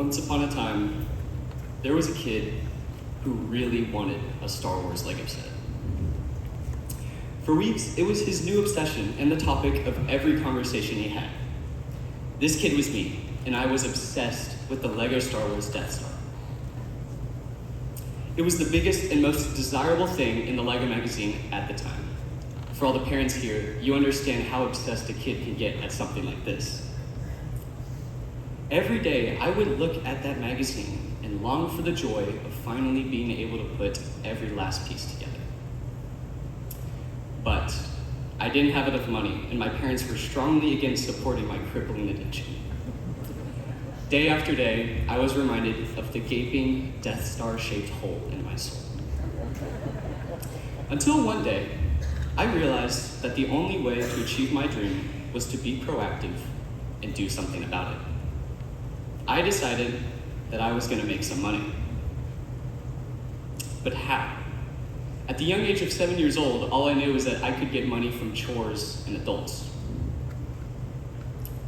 Once upon a time, there was a kid who really wanted a Star Wars Lego set. For weeks, it was his new obsession and the topic of every conversation he had. This kid was me, and I was obsessed with the Lego Star Wars Death Star. It was the biggest and most desirable thing in the Lego magazine at the time. For all the parents here, you understand how obsessed a kid can get at something like this. Every day, I would look at that magazine and long for the joy of finally being able to put every last piece together. But I didn't have enough money, and my parents were strongly against supporting my crippling addiction. Day after day, I was reminded of the gaping Death Star-shaped hole in my soul. Until one day, I realized that the only way to achieve my dream was to be proactive and do something about it. I decided that I was going to make some money. But how? At the young age of 7 years old, all I knew was that I could get money from chores and adults.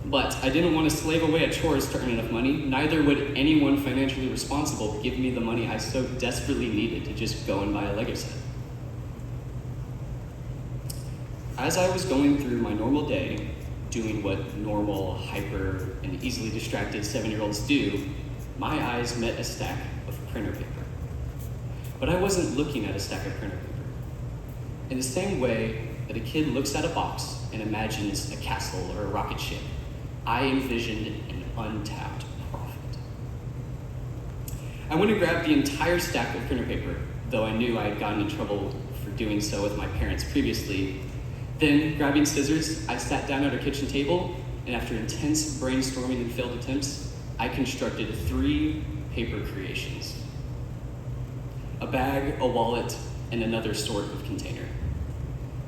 But I didn't want to slave away at chores to earn enough money, neither would anyone financially responsible give me the money I so desperately needed to just go and buy a Lego set. As I was going through my normal day, doing what normal, hyper, and easily distracted 7-year-olds do, my eyes met a stack of printer paper. But I wasn't looking at a stack of printer paper. In the same way that a kid looks at a box and imagines a castle or a rocket ship, I envisioned an untapped profit. I went and grabbed the entire stack of printer paper, though I knew I had gotten in trouble for doing so with my parents previously. Then, grabbing scissors, I sat down at our kitchen table, and after intense brainstorming and failed attempts, I constructed 3 paper creations: a bag, a wallet, and another sort of container.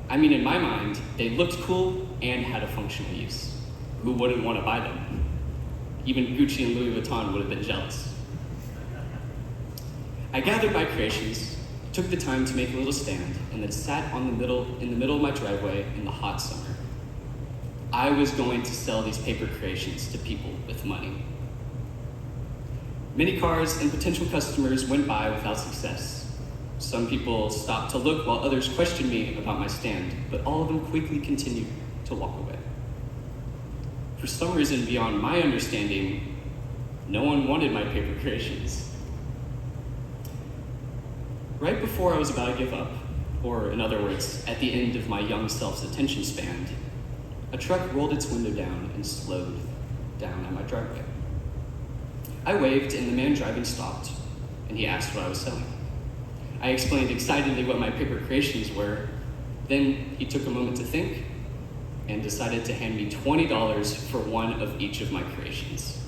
I mean, in my mind, they looked cool and had a functional use. Who wouldn't want to buy them? Even Gucci and Louis Vuitton would have been jealous. I gathered my creations, took the time to make a little stand, and then sat in the middle of my driveway in the hot summer. I was going to sell these paper creations to people with money. Many cars and potential customers went by without success. Some people stopped to look while others questioned me about my stand, but all of them quickly continued to walk away. For some reason beyond my understanding, no one wanted my paper creations. Right before I was about to give up, or in other words, at the end of my young self's attention span, a truck rolled its window down and slowed down at my driveway. I waved and the man driving stopped, and he asked what I was selling. I explained excitedly what my paper creations were. Then he took a moment to think and decided to hand me $20 for one of each of my creations.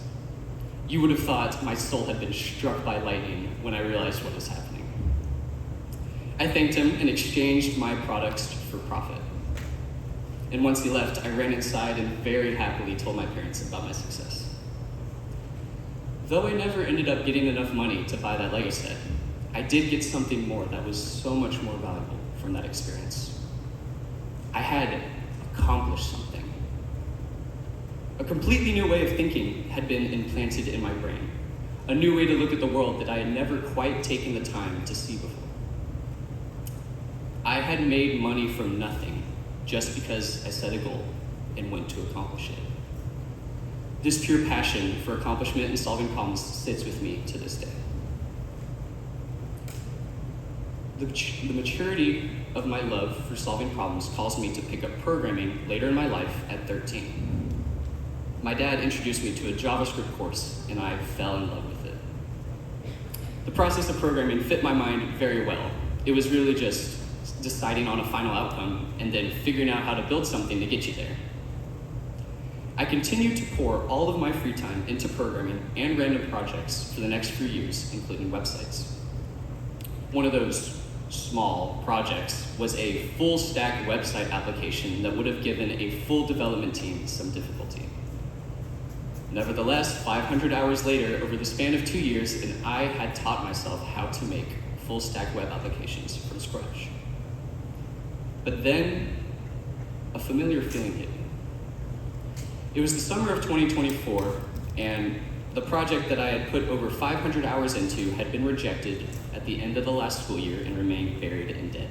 You would have thought my soul had been struck by lightning when I realized what was happening. I thanked him and exchanged my products for profit. And once he left, I ran inside and very happily told my parents about my success. Though I never ended up getting enough money to buy that Lego set, I did get something more that was so much more valuable from that experience. I had accomplished something. A completely new way of thinking had been implanted in my brain, a new way to look at the world that I had never quite taken the time to see before. I had made money from nothing just because I set a goal and went to accomplish it. This pure passion for accomplishment and solving problems sits with me to this day. The maturity of my love for solving problems calls me to pick up programming later in my life at 13. My dad introduced me to a JavaScript course, and I fell in love with it. The process of programming fit my mind very well. It was really just deciding on a final outcome and then figuring out how to build something to get you there. I continued to pour all of my free time into programming and random projects for the next few years, including websites. One of those small projects was a full-stack website application that would have given a full development team some difficulty. Nevertheless, 500 hours later, over the span of 2 years, and I had taught myself how to make full-stack web applications from scratch. But then, a familiar feeling hit me. It was the summer of 2024, and The project that I had put over 500 hours into had been rejected at the end of the last school year and remained buried in debt.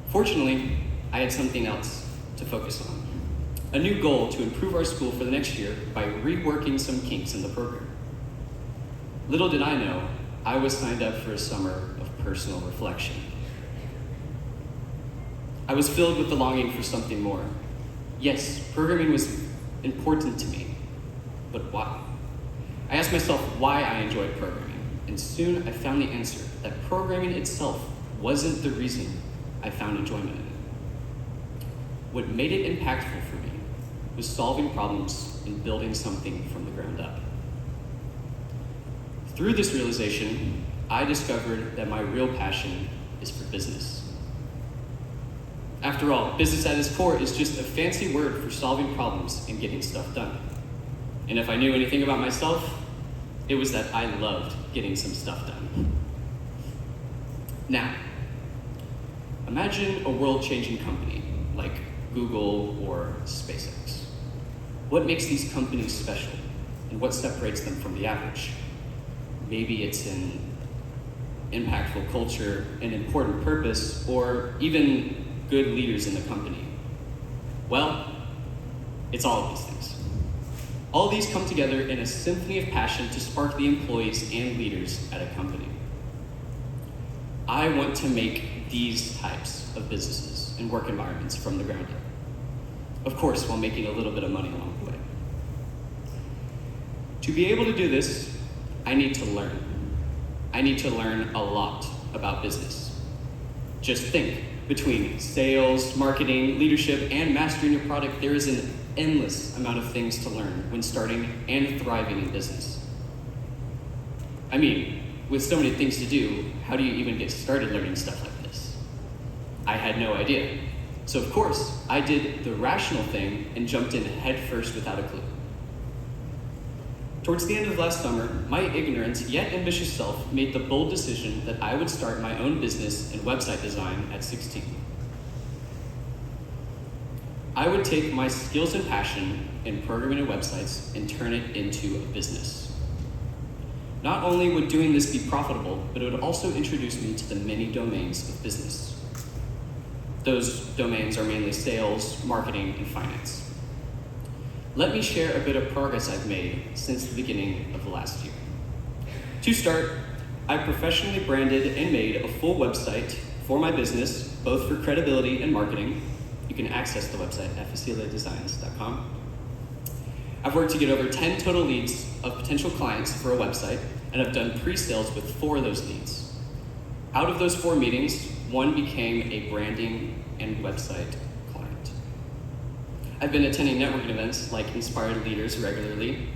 Fortunately, I had something else to focus on. A new goal to improve our school for the next year by reworking some kinks in the program. Little did I know, I was signed up for a summer of personal reflection. I was filled with the longing for something more. Yes, programming was important to me, but why? I asked myself why I enjoyed programming, and soon I found the answer, that programming itself wasn't the reason I found enjoyment in it. What made it impactful for me was solving problems and building something from the ground up. Through this realization, I discovered that my real passion is for business. After all, business at its core is just a fancy word for solving problems and getting stuff done. And if I knew anything about myself, it was that I loved getting some stuff done. Now, imagine a world-changing company like Google or SpaceX. What makes these companies special, and what separates them from the average? Maybe it's an impactful culture, an important purpose, or even good leaders in the company. Well, it's all of these things. All of these come together in a symphony of passion to spark the employees and leaders at a company. I want to make these types of businesses and work environments from the ground up. Of course, while making a little bit of money along the way. To be able to do this, I need to learn. I need to learn a lot about business. Just think, between sales, marketing, leadership, and mastering your product, there is an endless amount of things to learn when starting and thriving in business. I mean, with so many things to do, how do you even get started learning stuff like this? I had no idea. So of course, I did the rational thing and jumped in head first without a clue. Towards the end of last summer, my ignorant yet ambitious self made the bold decision that I would start my own business in website design at 16. I would take my skills and passion in programming and websites and turn it into a business. Not only would doing this be profitable, but it would also introduce me to the many domains of business. Those domains are mainly sales, marketing, and finance. Let me share a bit of progress I've made since the beginning of the last year. To start, I professionally branded and made a full website for my business, both for credibility and marketing. You can access the website at faciliadesigns.com. I've worked to get over 10 total leads of potential clients for a website, and I've done pre-sales with 4 of those leads. Out of those 4 meetings, 1 became a branding and website client. I've been attending networking events like Inspired Leaders regularly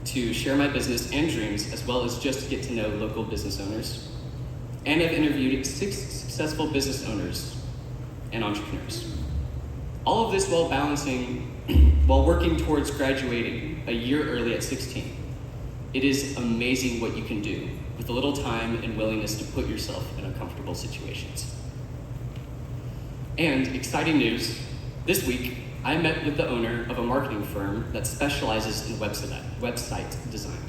to share my business and dreams, as well as just to get to know local business owners. And I've interviewed 6 successful business owners and entrepreneurs. All of this while working towards graduating a year early at 16. It is amazing what you can do with a little time and willingness to put yourself in uncomfortable situations. And exciting news, this week, I met with the owner of a marketing firm that specializes in website design.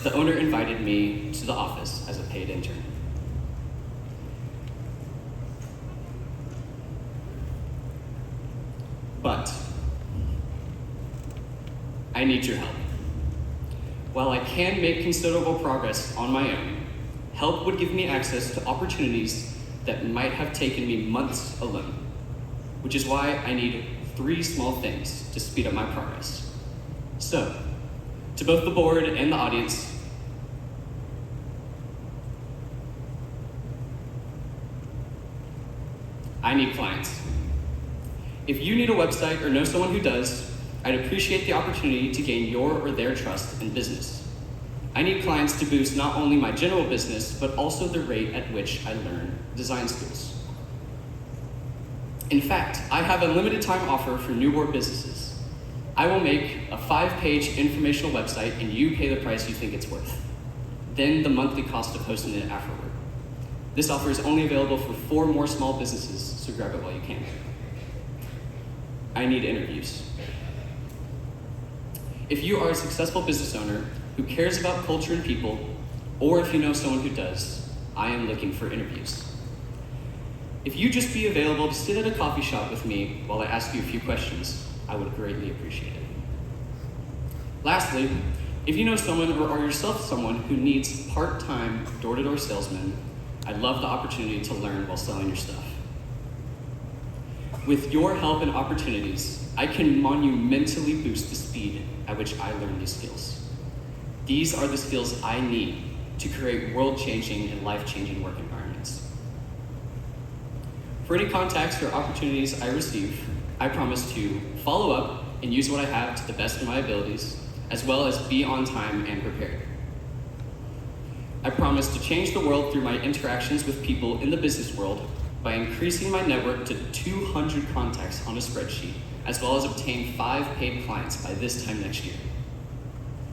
The owner invited me to the office as a paid intern. But I need your help. While I can make considerable progress on my own, help would give me access to opportunities that might have taken me months alone, which is why I need 3 small things to speed up my progress. So, to both the board and the audience, I need clients. If you need a website or know someone who does, I'd appreciate the opportunity to gain your or their trust in business. I need clients to boost not only my general business, but also the rate at which I learn design skills. In fact, I have a limited time offer for newborn businesses. I will make a 5-page informational website and you pay the price you think it's worth. Then the monthly cost of hosting it afterward. This offer is only available for 4 more small businesses, so grab it while you can. I need interviews. If you are a successful business owner who cares about culture and people, or if you know someone who does, I am looking for interviews. If you'd just be available to sit at a coffee shop with me while I ask you a few questions, I would greatly appreciate it. Lastly, if you know someone or are yourself someone who needs part-time door-to-door salesman, I'd love the opportunity to learn while selling your stuff. With your help and opportunities, I can monumentally boost the speed at which I learn these skills. These are the skills I need to create world-changing and life-changing work environments. For any contacts or opportunities I receive, I promise to follow up and use what I have to the best of my abilities, as well as be on time and prepared. I promise to change the world through my interactions with people in the business world by increasing my network to 200 contacts on a spreadsheet, as well as obtain 5 paid clients by this time next year.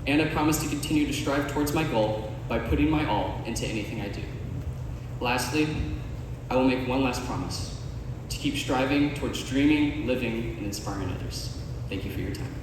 And I promise to continue to strive towards my goal by putting my all into anything I do. Lastly, I will make one last promise: to keep striving towards dreaming, living, and inspiring others. Thank you for your time.